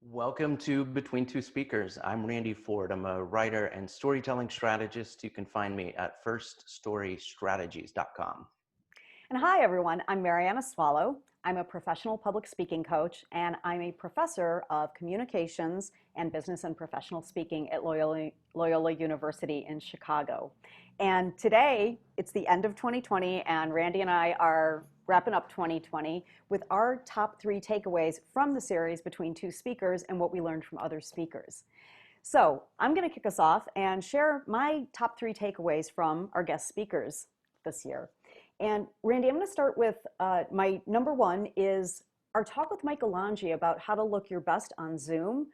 Welcome to Between Two Speakers. I'm Randy Ford. I'm a writer and storytelling strategist. You can find me at firststorystrategies.com. And hi, everyone. I'm Marianna. I'm a professional public speaking coach, and I'm a professor of communications and business and professional speaking at Loyola University in Chicago. And today, it's the end of 2020, and Randy and I are wrapping up 2020 with our top 3 takeaways from the series Between Two Speakers and what we learned from other speakers. So I'm going to kick us off and share my top 3 takeaways from our guest speakers this year. And Randy, I'm going to start with my number one is our talk with Michael Longi about how to look your best on Zoom.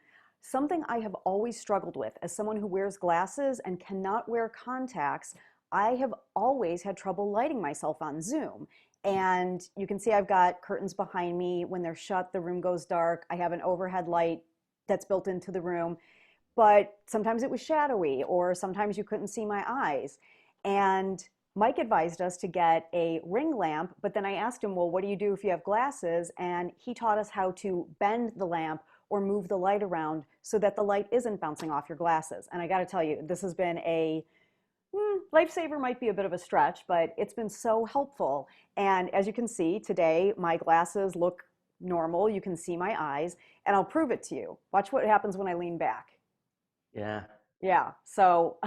Something I have always struggled with as someone who wears glasses and cannot wear contacts. I have always had trouble lighting myself on Zoom. And you can see I've got curtains behind me. When they're shut, the room goes dark. I have an overhead light that's built into the room. But sometimes it was shadowy, or sometimes you couldn't see my eyes. And Mike advised us to get a ring lamp, but then I asked him, well, what do you do if you have glasses? And he taught us how to bend the lamp or move the light around so that the light isn't bouncing off your glasses. And I got to tell you, this has been a lifesaver, might be a bit of a stretch, but it's been so helpful. And as you can see today, my glasses look normal. You can see my eyes, and I'll prove it to you. Watch what happens when I lean back. Yeah, Yeah, so,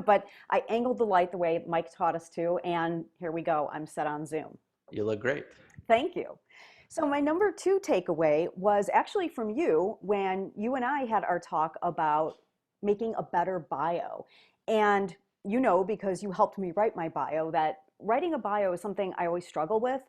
but I angled the light the way Mike taught us to, and here we go. I'm set on Zoom. you look great. Thank you. So, my number 2 takeaway was actually from you when you and I had our talk about making a better bio. And you know, because you helped me write my bio, that writing a bio is something I always struggle with.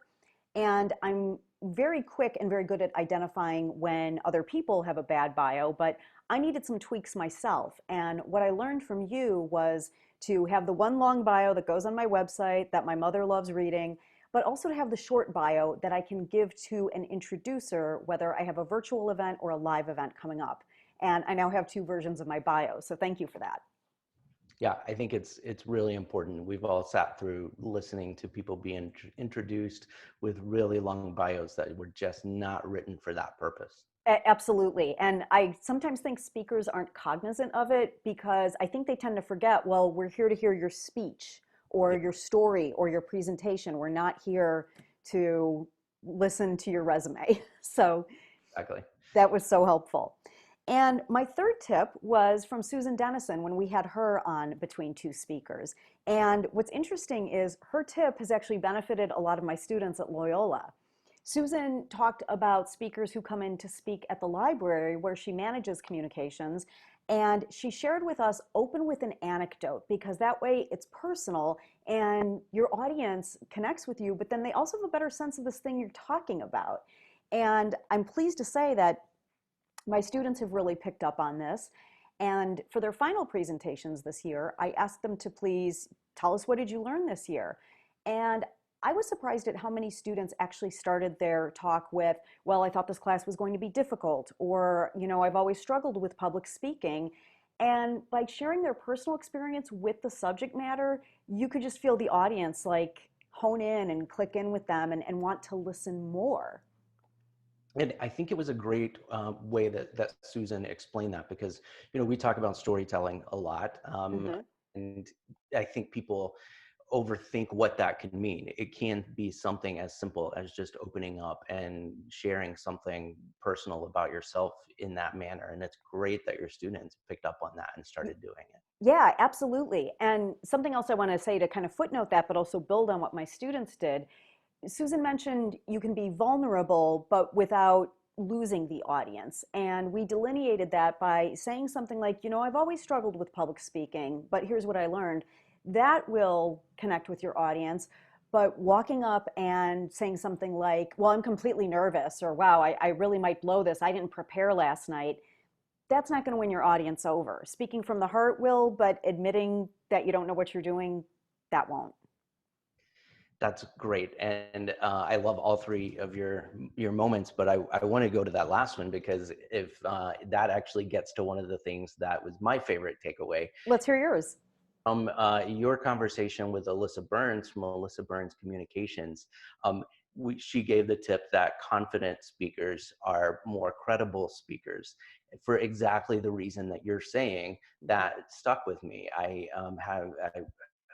And I'm very quick and very good at identifying when other people have a bad bio, but I needed some tweaks myself. And what I learned from you was to have the one long bio that goes on my website that my mother loves reading, but also to have the short bio that I can give to an introducer, whether I have a virtual event or a live event coming up. And I now have 2 versions of my bio. So thank you for that. Yeah, I think it's really important. We've all sat through listening to people being introduced with really long bios that were just not written for that purpose. Absolutely. And I sometimes think speakers aren't cognizant of it because I think they tend to forget, well, we're here to hear your speech or Yeah, your story or your presentation. We're not here to listen to your resume. So exactly. that was so helpful. And my third tip was from Susan Dennison when we had her on Between Two Speakers. And what's interesting is her tip has actually benefited a lot of my students at Loyola. Susan talked about speakers who come in to speak at the library where she manages communications. And she shared with us, open with an anecdote, because that way it's personal and your audience connects with you, but then they also have a better sense of this thing you're talking about. And I'm pleased to say that my students have really picked up on this. And for their final presentations this year, I asked them to please tell us, what did you learn this year? And I was surprised at how many students actually started their talk with, well, I thought this class was going to be difficult, or, I've always struggled with public speaking. And by sharing their personal experience with the subject matter, you could just feel the audience like hone in and click in with them and want to listen more. And I think it was a great way that Susan explained that because, we talk about storytelling a lot. Mhm. And I think people overthink what that can mean. It can be something as simple as just opening up and sharing something personal about yourself in that manner. And it's great that your students picked up on that and started doing it. Yeah, absolutely. And something else I want to say to kind of footnote that, but also build on what my students did. Susan mentioned you can be vulnerable, but without losing the audience. And we delineated that by saying something like, I've always struggled with public speaking, but here's what I learned. That will connect with your audience. But walking up and saying something like, well, I'm completely nervous, or wow, I really might blow this. I didn't prepare last night. That's not going to win your audience over. Speaking from the heart will, but admitting that you don't know what you're doing, that won't. That's great, and I love all three of your moments. But I want to go to that last one because if that actually gets to one of the things that was my favorite takeaway Let's hear yours. from your conversation with Alyssa Burns from Alyssa Burns Communications. she gave the tip that confident speakers are more credible speakers for exactly the reason that you're saying. That stuck with me. I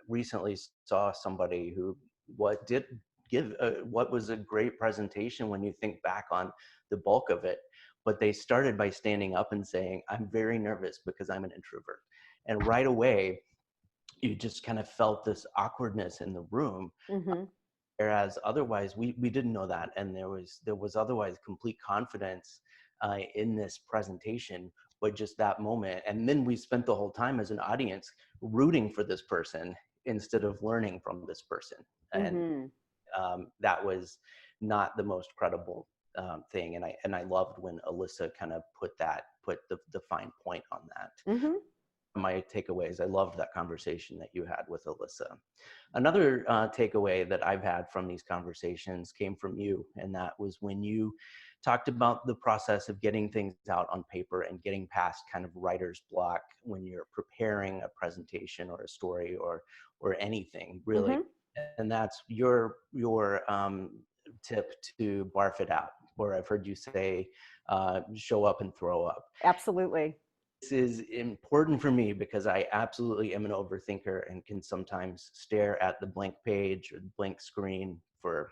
recently saw somebody who what did give what was a great presentation when you think back on the bulk of it, but they started by standing up and saying, I'm very nervous because I'm an introvert. And right away you just kind of felt this awkwardness in the room, Mm-hmm. whereas otherwise we didn't know that, and there was otherwise complete confidence in this presentation. But just that moment, and then we spent the whole time as an audience rooting for this person instead of learning from this person. And Mm-hmm. that was not the most credible thing. And I loved when Alyssa kind of put the fine point on that. Mm-hmm. My takeaways. I loved that conversation that you had with Alyssa. Another takeaway that I've had from these conversations came from you, and that was when you talked about the process of getting things out on paper and getting past kind of writer's block when you're preparing a presentation or a story or anything really. Mm-hmm. And that's your tip to barf it out, or I've heard you say, show up and throw up. Absolutely. This is important for me because I absolutely am an overthinker and can sometimes stare at the blank page or the blank screen for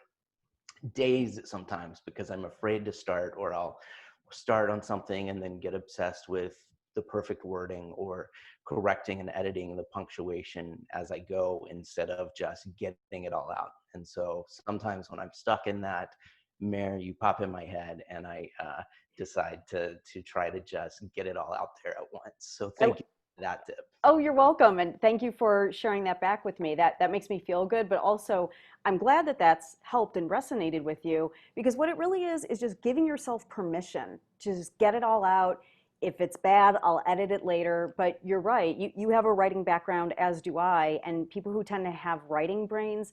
days sometimes because I'm afraid to start, or I'll start on something and then get obsessed with the perfect wording or correcting and editing the punctuation as I go instead of just getting it all out. And so sometimes when I'm stuck in that mare, you pop in my head, and I decide to try to just get it all out there at once. So I, thank you for that tip. Oh, you're welcome, and thank you for sharing that back with me. That makes me feel good, but also I'm glad that that's helped and resonated with you, because what it really is just giving yourself permission to just get it all out. If it's bad, I'll edit it later. But you're right. You have a writing background, as do I, and people who tend to have writing brains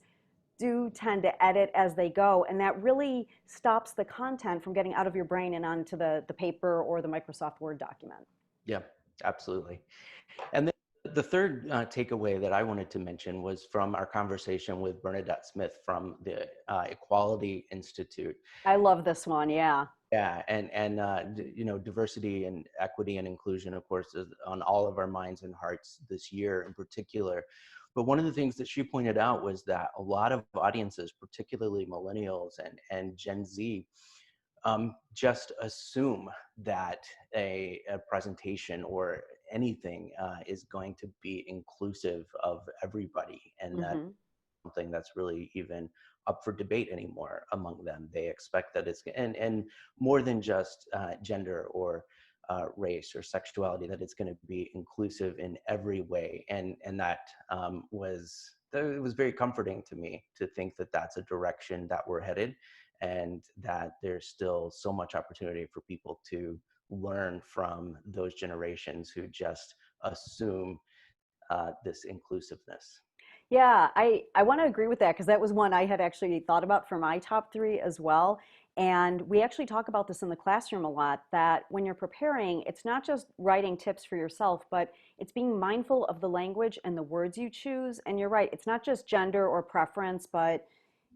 do tend to edit as they go, and that really stops the content from getting out of your brain and onto the paper or the Microsoft Word document. Yeah, absolutely. And then the third takeaway that I wanted to mention was from our conversation with Bernadette Smith from the Equality Institute. I love this one. Yeah. Yeah, and diversity and equity and inclusion, of course, is on all of our minds and hearts this year in particular. But one of the things that she pointed out was that a lot of audiences, particularly millennials and Gen Z, just assume that a presentation or anything is going to be inclusive of everybody, and that Hmm. something that's really even up for debate anymore among them. They expect that it's and more than just gender or race or sexuality, that it's going to be inclusive in every way, and that it was very comforting to me to think that that's a direction that we're headed, and that there's still so much opportunity for people to learn from those generations who just assume this inclusiveness. Yeah, I want to agree with that, because that was one I had actually thought about for my top three as well. And we actually talk about this in the classroom a lot, that when you're preparing, it's not just writing tips for yourself, but it's being mindful of the language and the words you choose. And you're right, it's not just gender or preference, but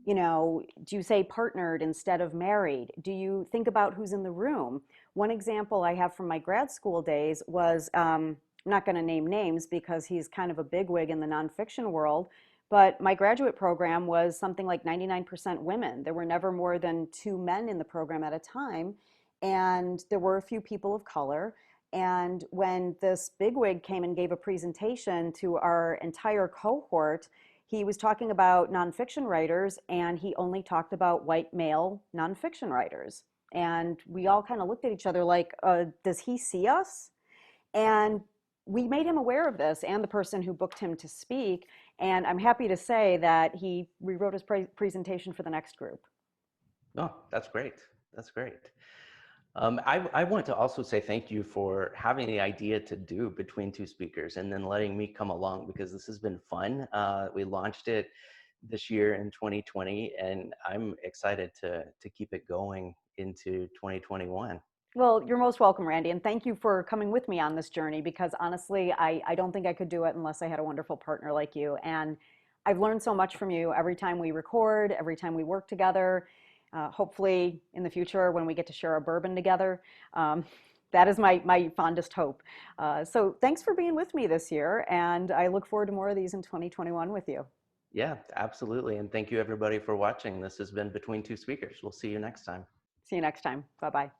do you say partnered instead of married? Do you think about who's in the room? One example I have from my grad school days was, I'm not going to name names because he's kind of a bigwig in the nonfiction world, but my graduate program was something like 99% women. There were never more than two men in the program at a time, and there were a few people of color. And when this bigwig came and gave a presentation to our entire cohort, he was talking about nonfiction writers, and he only talked about white male nonfiction writers. And we all kind of looked at each other like, does he see us? And we made him aware of this, and the person who booked him to speak. And I'm happy to say that he rewrote his presentation for the next group. Oh, that's great. That's great. I want to also say thank you for having the idea to do between two speakers and then letting me come along, because this has been fun. We launched it this year in 2020, and I'm excited to keep it going into 2021. Well, you're most welcome, Randy, and thank you for coming with me on this journey, because honestly, I don't think I could do it unless I had a wonderful partner like you. And I've learned so much from you every time we record, every time we work together. Hopefully, in the future, when we get to share a bourbon together, um, that is my fondest hope. So, thanks for being with me this year, and I look forward to more of these in 2021 with you. Yeah, absolutely. And thank you everybody for watching. This has been Between Two Speakers. We'll see you next time. See you next time. Bye bye.